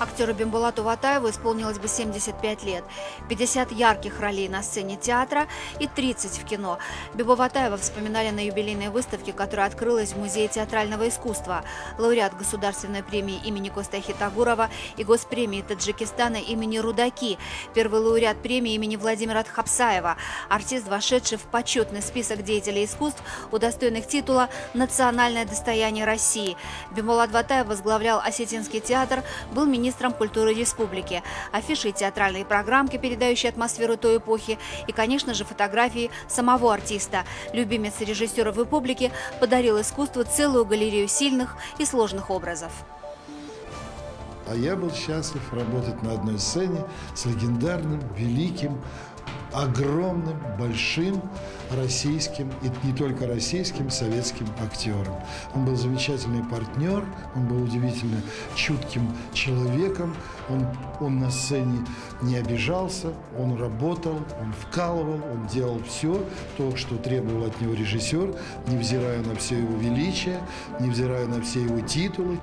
Актеру Бимбулату Ватаеву исполнилось бы 75 лет, 50 ярких ролей на сцене театра и 30 в кино. Бибу Ватаева вспоминали на юбилейной выставке, которая открылась в Музее театрального искусства. Лауреат Государственной премии имени Костахи Тагурова и Госпремии Таджикистана имени Рудаки, первый лауреат премии имени Владимира Тхапсаева, артист, вошедший в почетный список деятелей искусств, удостоенных титула «Национальное достояние России». Бимбулат Ватаев возглавлял Осетинский театр, был министром культуры республики. Афиши и театральные программки, передающие атмосферу той эпохи, и, конечно же, фотографии самого артиста. Любимец режиссеров республики подарил искусству целую галерею сильных и сложных образов. А я был счастлив работать на одной сцене с легендарным, великим, огромным, большим российским, и не только российским, советским актером. Он был замечательный партнер, он был удивительно чутким человеком, он на сцене не обижался, он работал, он вкалывал, он делал все то, что требовал от него режиссер, невзирая на все его величие, невзирая на все его титулы.